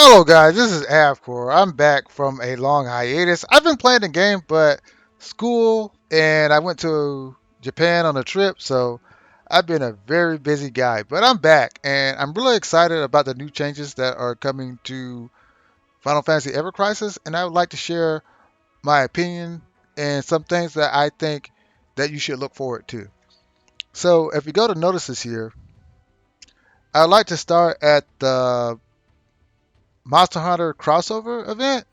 Hello guys, this is Avcoor. I'm back from a long hiatus. I've been playing the game, but school and I went to Japan on a trip, so I've been a very busy guy. But I'm back and I'm really excited about the new changes that are coming to Final Fantasy Ever Crisis, and I would like to share my opinion and some things that I think that you should look forward to. So if you go to notices here, I'd like to start at the Monster Hunter crossover event.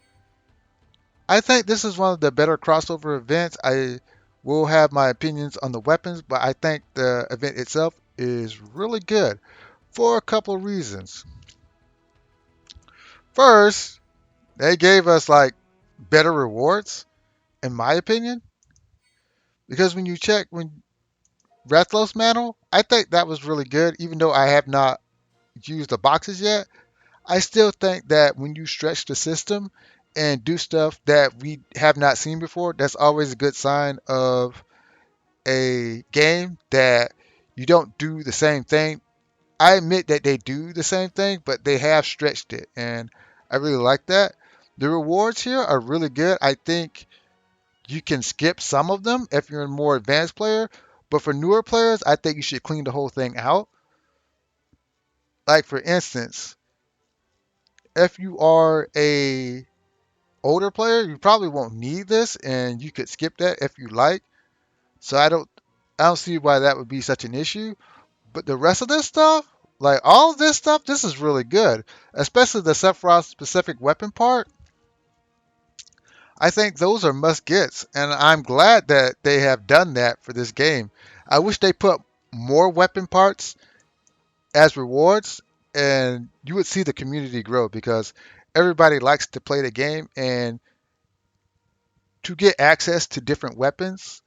I think this is one of the better crossover events. I will have my opinions on the weapons, but I think the event itself is really good for a couple of reasons. First, they gave us like better rewards, in my opinion, because when you check when Rathalos Mantle, I think that was really good. Even though I have not used the boxes yet, I still think that when you stretch the system and do stuff that we have not seen before, that's always a good sign of a game that you don't do the same thing. I admit that they do the same thing, but they have stretched it, and I really like that. The rewards here are really good. I think you can skip some of them if you're a more advanced player, but for newer players, I think you should clean the whole thing out. Like for instance, if you are a older player, you probably won't need this, and you could skip that if you like. So I don't see why that would be such an issue. But the rest of this stuff, like all of this stuff, this is really good. Especially the Sephiroth specific weapon part. I think those are must gets, and I'm glad that they have done that for this game. I wish they put more weapon parts as rewards, and you would see the community grow because everybody likes to play the game, and to get access to different weapons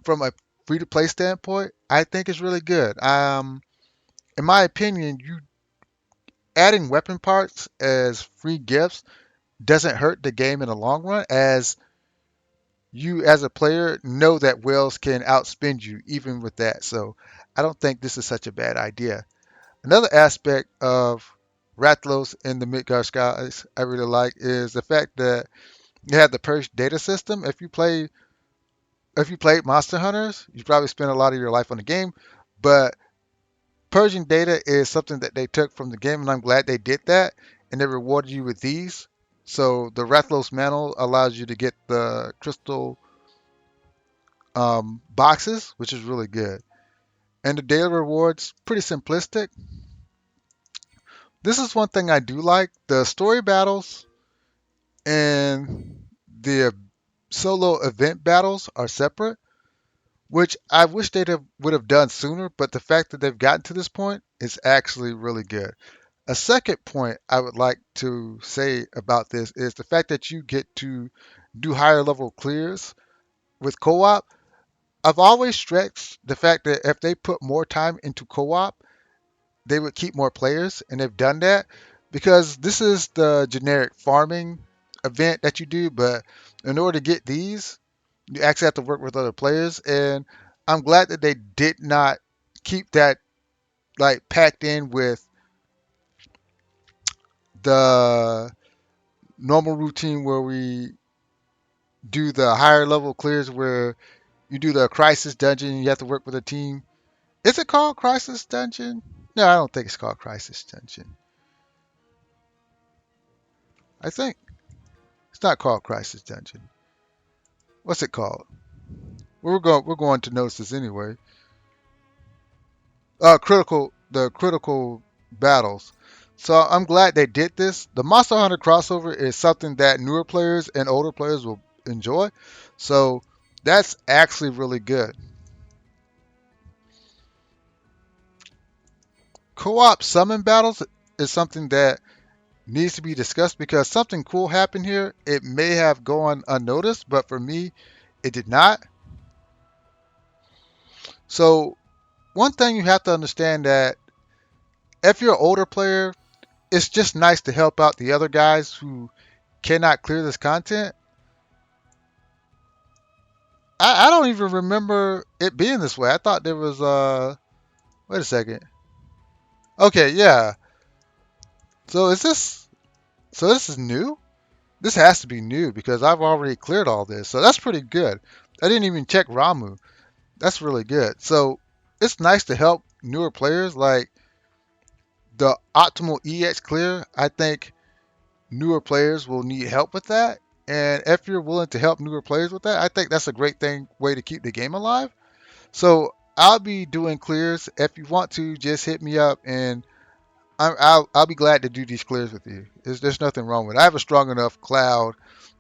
from a free to play standpoint, I think is really good. In my opinion, you adding weapon parts as free gifts doesn't hurt the game in the long run, as you as a player know that whales can outspend you even with that. So I don't think this is such a bad idea. Another aspect of Rathalos in the Midgard skies I really like is the fact that you have the purge data system. If you played Monster Hunters, you probably spent a lot of your life on the game, but purging data is something that they took from the game, and I'm glad they did that. And they rewarded you with these. So the Rathalos Mantle allows you to get the crystal boxes, which is really good. And the daily rewards, pretty simplistic. This is one thing I do like. The story battles and the solo event battles are separate, which I wish would have done sooner. But the fact that they've gotten to this point is actually really good. A second point I would like to say about this is the fact that you get to do higher level clears with co-op. I've always stressed the fact that if they put more time into co-op, they would keep more players, and they've done that because this is the generic farming event that you do, but in order to get these, you actually have to work with other players, and I'm glad that they did not keep that like packed in with the normal routine where we do the higher level clears where you do the crisis dungeon, you have to work with a team. Is it called crisis dungeon? No, I don't think it's called crisis dungeon. I think it's not called crisis dungeon. What's it called? We're going to notice this anyway. The critical battles. So I'm glad they did this. The Monster Hunter crossover is something that newer players and older players will enjoy. So that's actually really good. Co-op summon battles is something that needs to be discussed because something cool happened here. It may have gone unnoticed, but for me, it did not. So one thing you have to understand that if you're an older player, it's just nice to help out the other guys who cannot clear this content. I don't even remember it being this way. I thought there was wait a second. Okay, yeah. So is this? So this is new? This has to be new because I've already cleared all this. So that's pretty good. I didn't even check Ramu. That's really good. So it's nice to help newer players like the optimal EX clear. I think newer players will need help with that. And if you're willing to help newer players with that, I think that's a great way to keep the game alive. So I'll be doing clears. If you want to, just hit me up, and I'll be glad to do these clears with you. There's nothing wrong with it. I have a strong enough cloud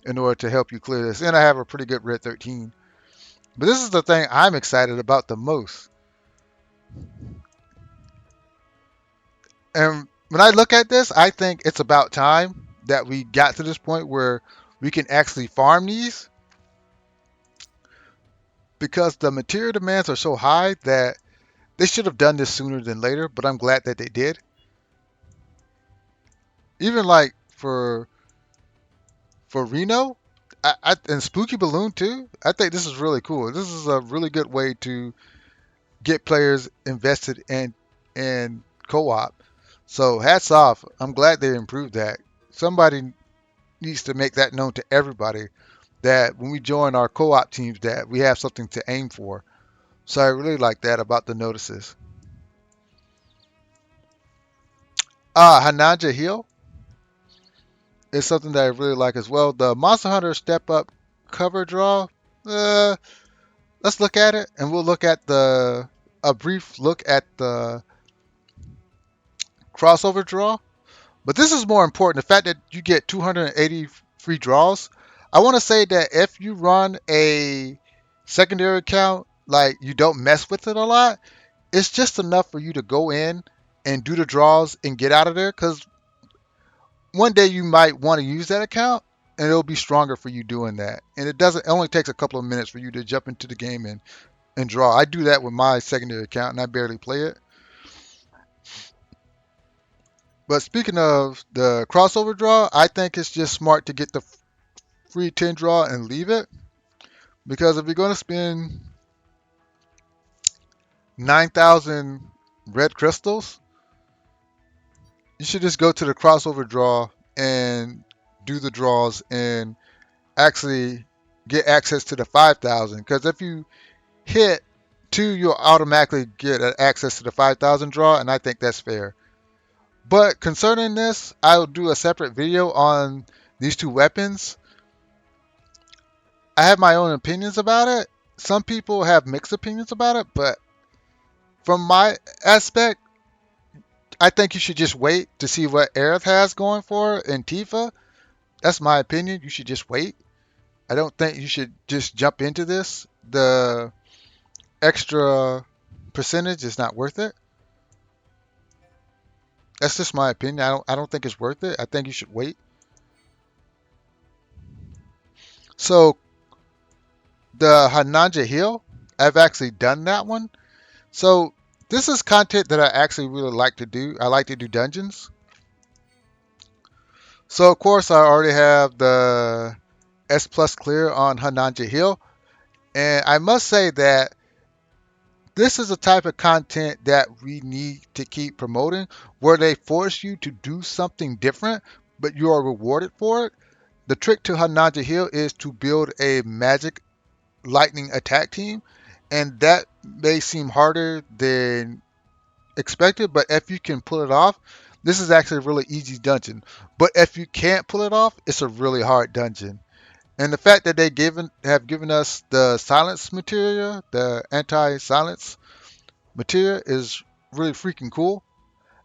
in order to help you clear this, and I have a pretty good red 13. But this is the thing I'm excited about the most. And when I look at this, I think it's about time that we got to this point where we can actually farm these because the material demands are so high that they should have done this sooner than later, but I'm glad that they did. Even like for Reno, and Spooky Balloon too. I think this is really cool. This is a really good way to get players invested in co-op. So hats off. I'm glad they improved that. Somebody needs to make that known to everybody that when we join our co-op teams that we have something to aim for. So I really like that about the notices. Hanaja Hill is something that I really like as well. The Monster Hunter Step Up cover draw. Uh, let's look at it, and we'll look at the a brief look at the crossover draw. But this is more important. The fact that you get 280 free draws. I want to say that if you run a secondary account, like you don't mess with it a lot, it's just enough for you to go in and do the draws and get out of there. Because one day you might want to use that account, and it'll be stronger for you doing that. And it only takes a couple of minutes for you to jump into the game and draw. I do that with my secondary account, and I barely play it. But speaking of the crossover draw, I think it's just smart to get the free 10 draw and leave it. Because if you're going to spend 9,000 red crystals, you should just go to the crossover draw and do the draws and actually get access to the 5,000. Because if you hit two, you'll automatically get access to the 5,000 draw, and I think that's fair. But concerning this, I'll do a separate video on these two weapons. I have my own opinions about it. Some people have mixed opinions about it, but from my aspect, I think you should just wait to see what Aerith has going for in Tifa. That's my opinion. You should just wait. I don't think you should just jump into this. The extra percentage is not worth it. That's just my opinion. I don't think it's worth it. I think you should wait. So the Hananja Hill, I've actually done that one. So this is content that I actually really like to do. I like to do dungeons. So of course I already have the S plus clear on Hananja Hill. And I must say that this is a type of content that we need to keep promoting where they force you to do something different, but you are rewarded for it. The trick to Hananja Hill is to build a magic lightning attack team, and that may seem harder than expected, but if you can pull it off, this is actually a really easy dungeon. But if you can't pull it off, it's a really hard dungeon. And the fact that have given us the silence material, the anti-silence material, is really freaking cool.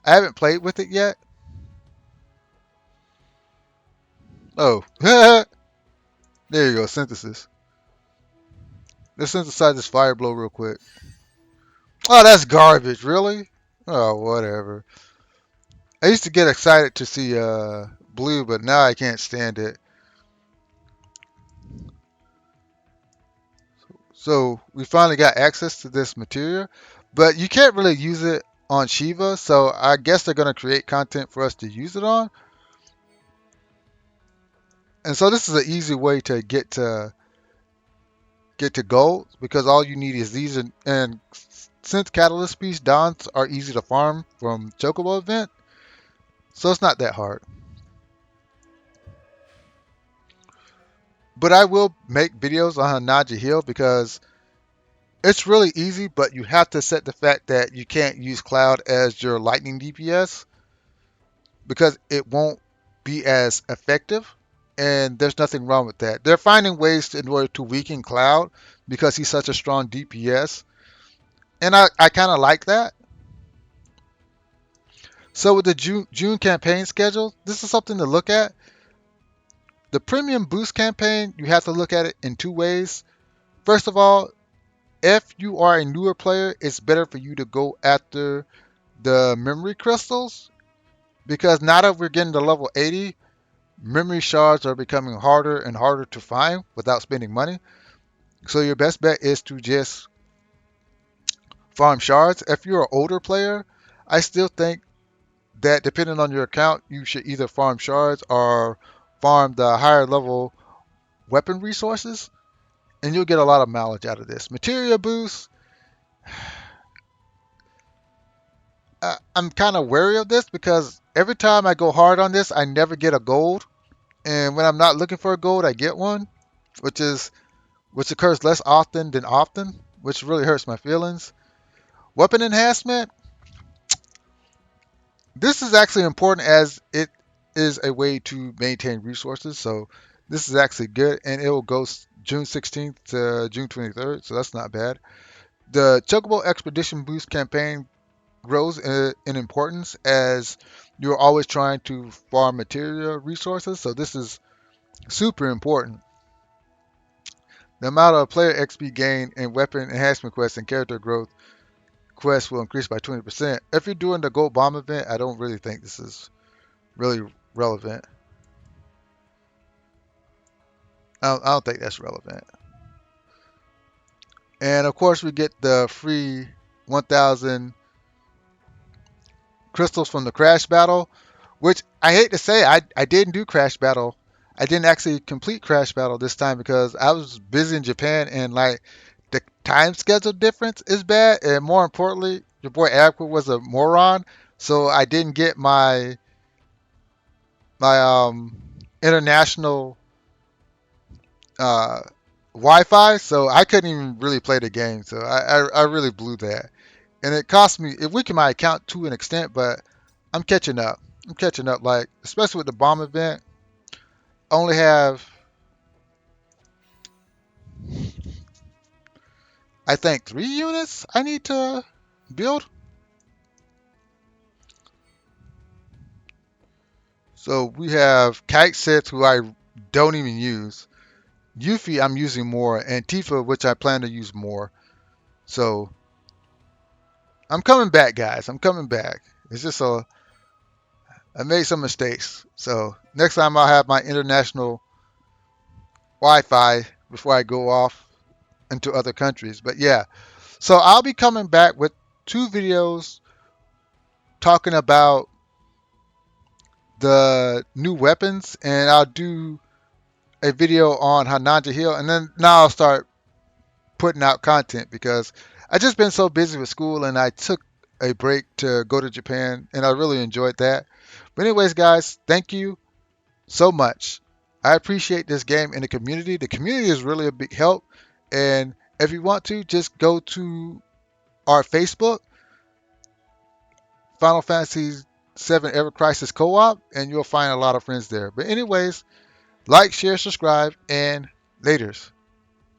I haven't played with it yet. Oh, there you go, synthesis. Let's synthesize this fire blow real quick. Oh, that's garbage, really? Oh, whatever. I used to get excited to see blue, but now I can't stand it. So we finally got access to this material, but you can't really use it on Shiva. So I guess they're gonna create content for us to use it on. And so this is an easy way to get to gold because all you need is these and since Catalyst Piece Dons are easy to farm from Chocobo event, so it's not that hard. But I will make videos on Hanaja Hill because it's really easy, but you have to set the fact that you can't use Cloud as your lightning DPS because it won't be as effective. And there's nothing wrong with that. They're finding ways in order to weaken Cloud because he's such a strong DPS. And I kind of like that. So with the June campaign schedule, this is something to look at. The premium boost campaign, you have to look at it in two ways. First of all, if you are a newer player, it's better for you to go after the memory crystals because now that we're getting to level 80, memory shards are becoming harder and harder to find without spending money. So your best bet is to just farm shards. If you're an older player, I still think that depending on your account, you should either farm shards or farm the higher level weapon resources, and you'll get a lot of mileage out of this. Materia boost, I'm kind of wary of this because every time I go hard on this, I never get a gold, and when I'm not looking for a gold, I get one, which is which occurs less often than often, which really hurts my feelings. Weapon enhancement, this is actually important as it is a way to maintain resources. So this is actually good, and it will go June 16th to June 23rd, so that's not bad. The Chocobo Expedition Boost campaign grows in importance as you're always trying to farm material resources, so this is super important. The amount of player XP gain in weapon enhancement quests and character growth quests will increase by 20%. If you're doing the Gold Bomb event, I don't really think this is really relevant. I don't think that's relevant. And of course, we get the free 1,000 crystals from the Crash Battle, which I hate to say, I didn't do Crash Battle. I didn't actually complete Crash Battle this time because I was busy in Japan and like the time schedule difference is bad. And more importantly, your boy Avcoor was a moron, so I didn't get my international uh, Wi-Fi, so I couldn't even really play the game. So I really blew that, and it cost me. It weakened my account to an extent, but I'm catching up. I'm catching up. Like especially with the bomb event, I only have I think 3 units I need to build. So we have Kite Sets who I don't even use. Yuffie I'm using more, and Tifa which I plan to use more. So I'm coming back, guys. I'm coming back. It's just I made some mistakes. So next time I'll have my international Wi-Fi before I go off into other countries. But yeah, so I'll be coming back with 2 videos talking about the new weapons, and I'll do a video on Hananja Hill, and then now I'll start putting out content because I just been so busy with school, and I took a break to go to Japan, and I really enjoyed that. But anyways, guys, thank you so much. I appreciate this game and the community. The community is really a big help. And if you want to, just go to our Facebook, Final Fantasy VII Ever Crisis Co-op, and you'll find a lot of friends there. But anyways, like, share, subscribe, and laters.